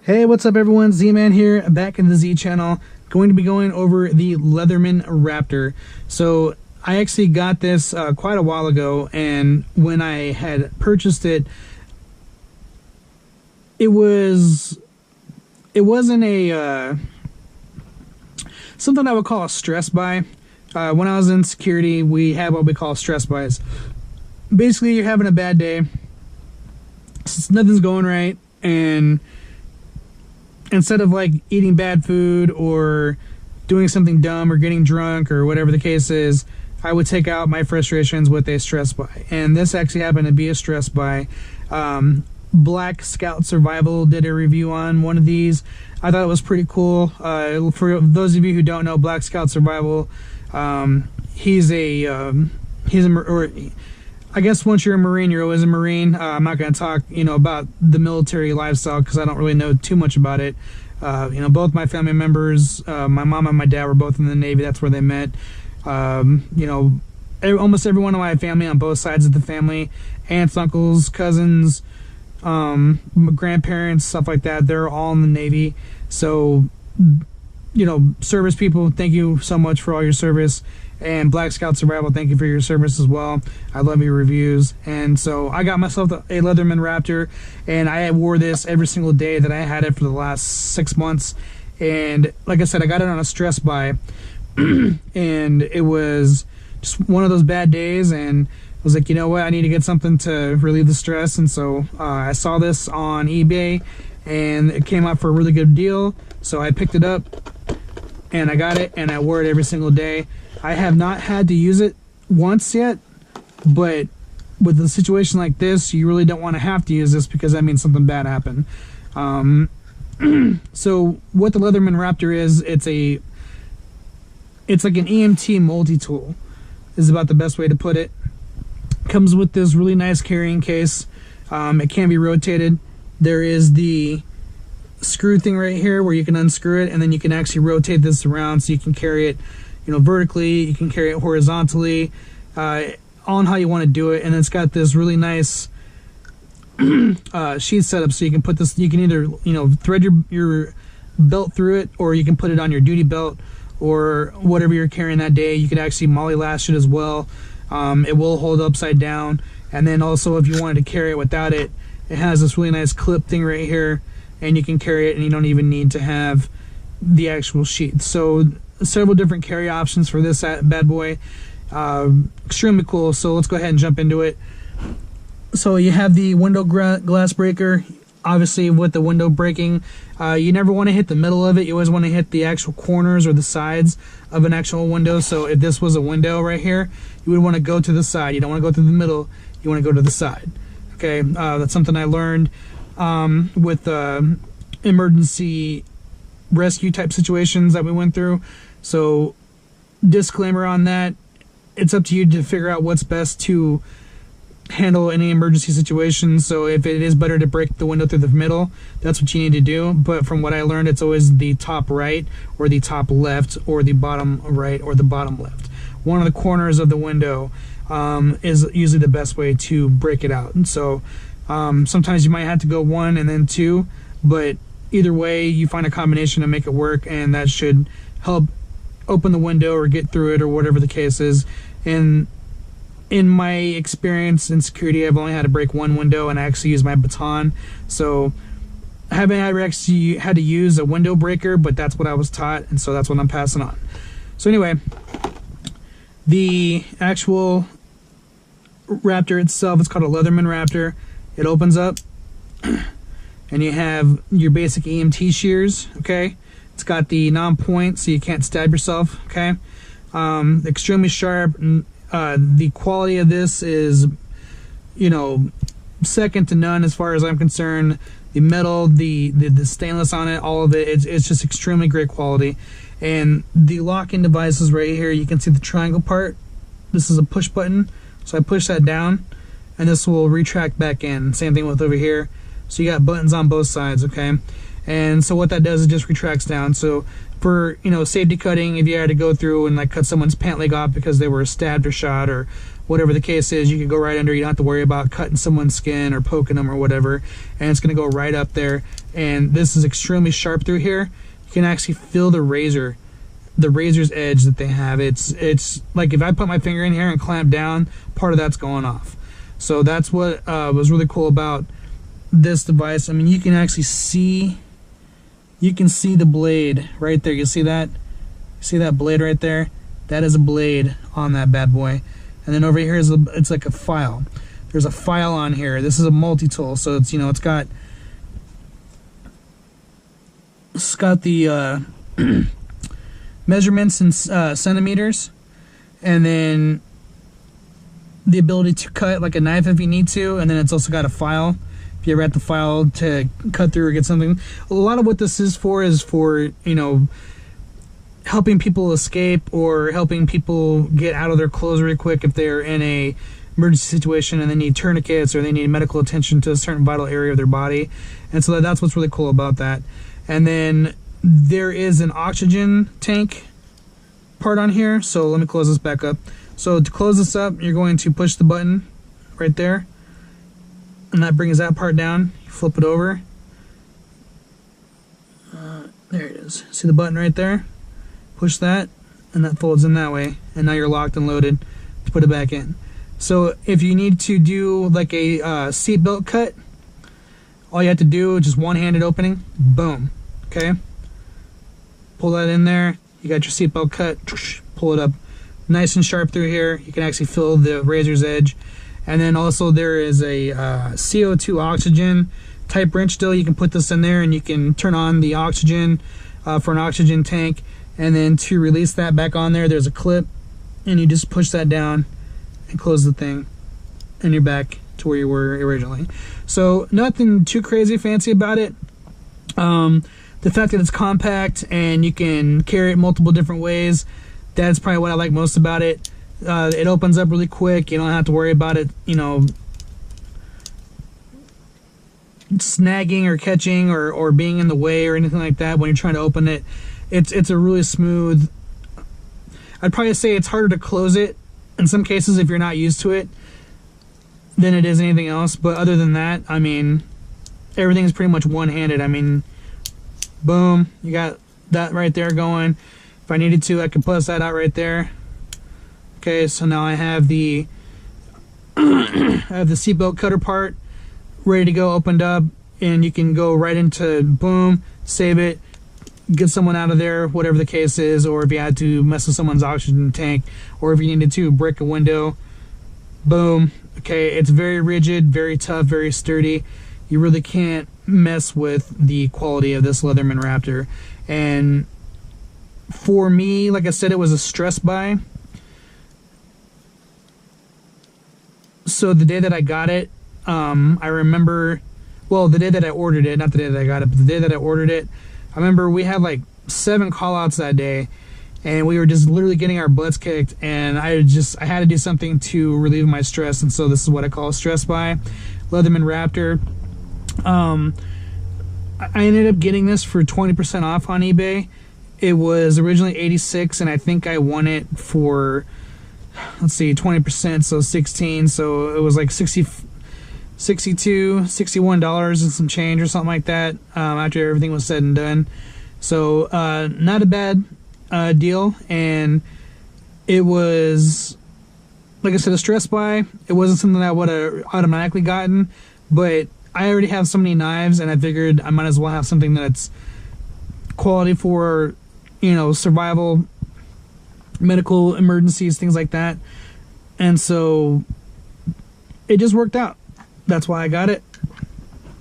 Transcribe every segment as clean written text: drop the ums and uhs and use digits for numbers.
Hey, what's up everyone? Z-Man here, back in the Z channel, going to be going over the Leatherman Raptor. So I actually got this quite a while ago, and when I had purchased it, it wasn't a something I would call a stress buy. When I was in security, we had what we call stress buys. Basically, you're having a bad day, nothing's going right, and instead of like eating bad food or doing something dumb or getting drunk or whatever the case is, I would take out my frustrations with a stress buy. And this actually happened to be a stress buy. Black Scout Survival did a review on one of these. I thought it was pretty cool. For those of you who don't know, Black Scout Survival, I guess once you're a Marine, you're always a Marine. I'm not going to talk, about the military lifestyle because I don't really know too much about it. Both my family members, my mom and my dad were both in the Navy. That's where they met. Almost everyone in my family on both sides of the family, aunts, uncles, cousins, grandparents, stuff like that, they're all in the Navy. So, service people, thank you so much for all your service. And Black Scout Survival, thank you for your service as well. I love your reviews. And so I got myself a Leatherman Raptor, and I wore this every single day that I had it for the last 6 months. And like I said, I got it on a stress buy, and it was just one of those bad days, and I was like, you know what, I need to get something to relieve the stress. And so I saw this on eBay, and it came out for a really good deal. So I picked it up, and I got it, and I wore it every single day. I have not had to use it once yet, but with a situation like this, you really don't want to have to use this because that means something bad happened. So what the Leatherman Raptor is, it's like an EMT multi-tool, is about the best way to put it. Comes with this really nice carrying case. It can be rotated. There is the screw thing right here where you can unscrew it, and then you can actually rotate this around so you can carry it vertically, you can carry it horizontally, on how you want to do it. And it's got this really nice sheath setup, so you can put this, you can either thread your belt through it, or you can put it on your duty belt or whatever you're carrying that day. You could actually molly lash it as well. It will hold upside down. And then also, if you wanted to carry it without it, it has this really nice clip thing right here, and you can carry it and you don't even need to have the actual sheath. So several different carry options for this bad boy. Extremely cool. So let's go ahead and jump into it. So you have the window glass breaker. Obviously, with the window breaking, you never want to hit the middle of it. You always want to hit the actual corners or the sides of an actual window. So if this was a window right here, you would want to go to the side. You don't want to go through the middle. You want to go to the side. Okay, that's something I learned with emergency rescue type situations that we went through. So disclaimer on that, it's up to you to figure out what's best to handle any emergency situation. So if it is better to break the window through the middle, that's what you need to do. But from what I learned, it's always the top right or the top left or the bottom right or the bottom left. One of the corners of the window is usually the best way to break it out. And so sometimes you might have to go one and then two, but either way, you find a combination to make it work, and that should help open the window or get through it or whatever the case is. And in my experience in security, I've only had to break one window, and I actually use my baton. So I haven't ever actually had to use a window breaker, but that's what I was taught, and so that's what I'm passing on. So anyway, the actual Raptor itself, it's called a Leatherman Raptor. It opens up, and you have your basic EMT shears, okay? It's got the non-point, so you can't stab yourself, okay? Extremely sharp. The quality of this is, second to none as far as I'm concerned. The metal, the stainless on it, all of it, it's just extremely great quality. And the locking devices right here, you can see the triangle part. This is a push button, so I push that down, and this will retract back in. Same thing with over here. So you got buttons on both sides, okay? And so what that does is just retracts down. So for safety cutting, if you had to go through and like cut someone's pant leg off because they were stabbed or shot or whatever the case is, you can go right under. You don't have to worry about cutting someone's skin or poking them or whatever, and it's going to go right up there. and this is extremely sharp through here. You can actually feel the razor's edge that they have. It's like if I put my finger in here and clamp down, part of that's going off. So that's what was really cool about this device. I mean, you can actually see, the blade right there. You see that? See that blade right there? That is a blade on that bad boy. And then over here is it's like a file. There's a file on here. This is a multi-tool, so it's, you know, it's got the measurements in centimeters, and then the ability to cut like a knife if you need to, and then it's also got a file if you ever have the file to cut through or get something. A lot of what this is for, you know, helping people escape or helping people get out of their clothes really quick if they're in a emergency situation and they need tourniquets or they need medical attention to a certain vital area of their body. And so that's what's really cool about that. And then there is an oxygen tank part on here, so let me close this back up. So to close this up, you're going to push the button right there, and that brings that part down. You flip it over. There it is. See the button right there? Push that, and that folds in that way, and now you're locked and loaded to put it back in. So if you need to do like a seatbelt cut, all you have to do is just one-handed opening, boom, okay? Pull that in there, you got your seatbelt cut, pull it up nice and sharp through here. You can actually feel the razor's edge. And then also there is a CO2 oxygen type wrench still. You can put this in there and you can turn on the oxygen for an oxygen tank. And then to release that back on there, there's a clip, and you just push that down and close the thing, and you're back to where you were originally. So nothing too crazy fancy about it. The fact that it's compact and you can carry it multiple different ways, that's probably what I like most about it. It opens up really quick. You don't have to worry about it, you know, snagging or catching or being in the way or anything like that when you're trying to open it. It's a really smooth. I'd probably say it's harder to close it in some cases if you're not used to it than it is anything else. But other than that, I mean, everything's pretty much one-handed. I mean, boom, you got that right there going. If I needed to, I could bust that out right there. Okay, so now I have the seatbelt cutter part ready to go, opened up, and you can go right into boom, save it, get someone out of there, whatever the case is, or if you had to mess with someone's oxygen tank, or if you needed to break a window, boom. Okay, it's very rigid, very tough, very sturdy. You really can't mess with the quality of this Leatherman Raptor. And for me, like I said, it was a stress buy. So the day that I got it, I remember, well, the day that I ordered it, not the day that I got it, but the day that I ordered it, I remember we had like 7 call-outs that day, and we were just literally getting our butts kicked, and I had to do something to relieve my stress, and so this is what I call a stress buy. Leatherman Raptor. I ended up getting this for 20% off on eBay. It was originally $86, and I think I won it for, let's see, 20%, so 16, so it was like $61 and some change or something like that after everything was said and done. So not a bad deal, and it was, like I said, a stress buy. It wasn't something that I would have automatically gotten, but I already have so many knives, and I figured I might as well have something that's quality for, you know, survival, medical emergencies, things like that. And so it just worked out. That's why I got it.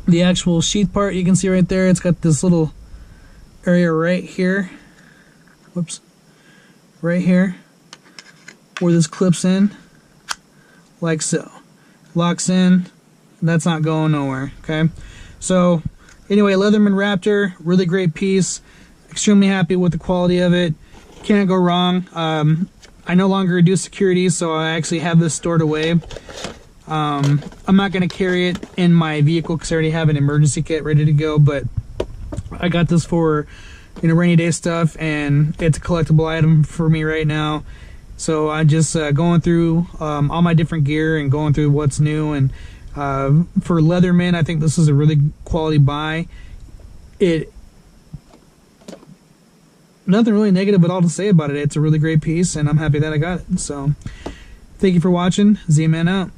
The actual sheath part, you can see right there, it's got this little area right here, whoops, right here, where this clips in, like so. Locks in, that's not going nowhere, okay? So, anyway, Leatherman Raptor, really great piece, extremely happy with the quality of it, can't go wrong. I no longer do security, so I actually have this stored away. I'm not going to carry it in my vehicle because I already have an emergency kit ready to go, but I got this for, you know, rainy day stuff, and it's a collectible item for me right now. So I'm just going through all my different gear and going through what's new. And for Leatherman, I think this is a really quality buy. it nothing really negative at all to say about it. It's a really great piece, and I'm happy that I got it. So, thank you for watching. Z-Man out.